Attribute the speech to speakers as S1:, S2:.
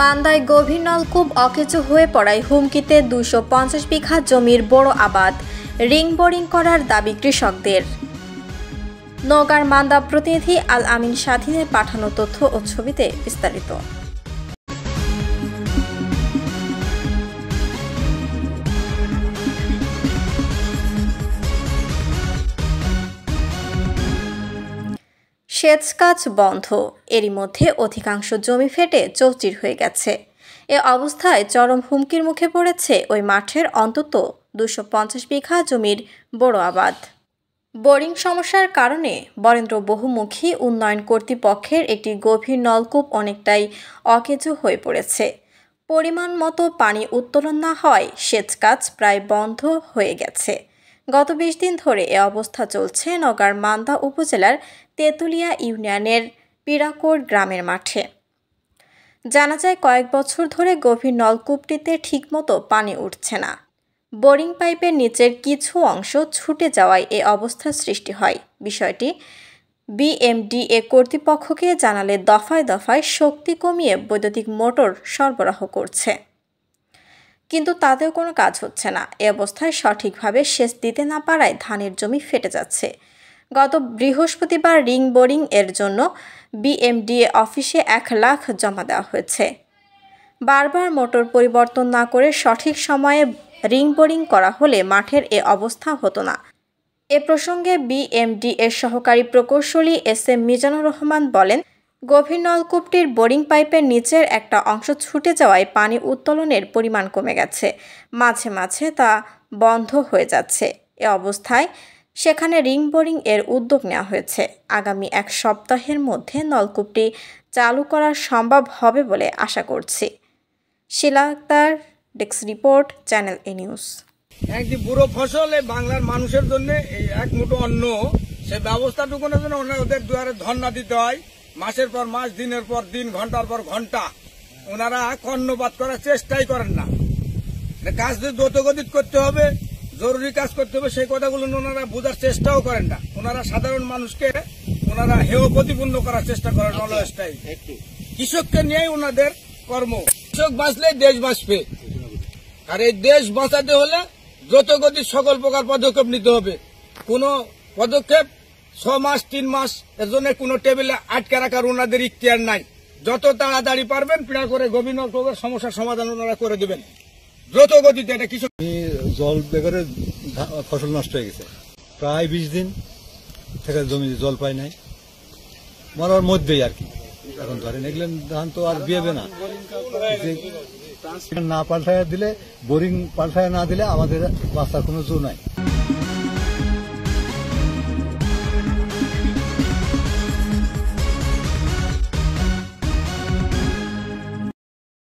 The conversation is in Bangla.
S1: মান্দায় গভীর নলকূপ অকেজো হয়ে পড়ায় হুমকিতে 250 বিঘা জমির বড় আবাদ, রিং বোরিং করার দাবি কৃষকদের। নওগাঁর মান্দা প্রতিনিধি আল আমিন স্বাধীনের পাঠানো তথ্য ও ছবিতে বিস্তারিত। সেচ কাজ বন্ধ, এরই মধ্যে অধিকাংশ জমি ফেটে চৌচির হয়ে গেছে। এ অবস্থায় চরম হুমকির মুখে পড়েছে ওই মাঠের অন্তত 250 বিঘা জমির বড় আবাদ। বোরিং সমস্যার কারণে বরেন্দ্র বহুমুখী উন্নয়ন কর্তৃপক্ষের একটি গভীর নলকূপ অনেকটাই অকেজো হয়ে পড়েছে। পরিমাণ মতো পানি উত্তোলন না হয় সেচ কাজ প্রায় বন্ধ হয়ে গেছে। গত 20 দিন ধরে এ অবস্থা চলছে নওগাঁর মান্দা উপজেলার তেঁতুলিয়া ইউনিয়নের পিরাকোট গ্রামের মাঠে। জানা যায়, কয়েক বছর ধরে গভীর নলকূপটিতে ঠিকমতো পানি উঠছে না। বোরিং পাইপের নিচের কিছু অংশ ছুটে যাওয়ায় এ অবস্থার সৃষ্টি হয়। বিষয়টি বিএমডিএ কর্তৃপক্ষকে জানালে দফায় দফায় শক্তি কমিয়ে বৈদ্যুতিক মোটর সরবরাহ করছে, কিন্তু তাতেও কোনো কাজ হচ্ছে না। এ অবস্থায় সঠিকভাবে সেচ দিতে না পারায় ধানের জমি ফেটে যাচ্ছে। গত বৃহস্পতিবার রিং বোরিং এর জন্য বিএমডিএ অফিসে 1 লাখ জমা দেওয়া হয়েছে। বারবার মোটর পরিবর্তন না করে সঠিক সময়ে রিং বোরিং করা হলে মাঠের এ অবস্থা হতো না। এ প্রসঙ্গে বিএমডিএর সহকারী প্রকৌশলী এস.এম. মিজানুর রহমান বলেন, গভীর নলকূপটির বোরিং পাইপের নিচের একটা অংশ ছুটে যাওয়ায় পানি উত্তোলনের পরিমাণ কমে গেছে। মাঝে মাঝে তা বন্ধ হয়ে যাচ্ছে। এ অবস্থায় সেখানে রিং বোরিং এর উদ্যোগ নেওয়া হয়েছে। আগামী 1 সপ্তাহের মধ্যে নলকূপটি চালু করা সম্ভব হবে বলে আশা করছি। শিলা আক্তার, ডেস্ক রিপোর্ট, চ্যানেল এ নিউজ।
S2: একটি বুড়ো ফসল বাংলার মানুষের জন্য এক মুঠো অন্ন, সে ব্যবস্থাটুকুনের জন্য ওদের দুয়ারে ধর্ণা দিতে হয়। মাসের পর মাস, দিনের পর দিন, ঘন্টার পর ঘন্টা ওনারা কর্ণপাত করার চেষ্টাই করেন না। কাজ দ্রুতগতিত করতে হবে, জরুরি কাজ করতে হবে, সেই কথাগুলো ওনারা বোঝার চেষ্টাও করেন না। ওনারা সাধারণ মানুষকে ওনারা হেয় প্রতিপন্ন করার চেষ্টা করেন অলওয়েজটাই। কৃষককে নিয়েই ওনাদের কর্ম। কৃষক বাঁচলে দেশ বাঁচবে, আর এই দেশ বাঁচাতে হলে দ্রুতগতির সকল প্রকার পদক্ষেপ নিতে হবে। কোনো পদক্ষেপ 6 মাস 3 মাস এর জন্য কোনো টেবিলে আটকে রাখার ওনাদের ইখতিয়ার নাই। যত তাড়াতাড়ি পারবেন পিড়া করে গভীর নলকূপের সমস্যার সমাধান ওনারা করে দেবেন দ্রুত গতিতে। এটা কৃষক
S3: জল বেগরে ফসল নষ্ট হয়ে গেছে, প্রায় 20 দিন থেকে জমি জল পাই নাই, মরার মধ্যেই আর কি। এখন ধরেন এগুলো ধান তো আর বিয়েবে না, না পাল্টায় দিলে, বোরিং পাল্টায় না দিলে আমাদের বাঁচার কোনো জো নাই।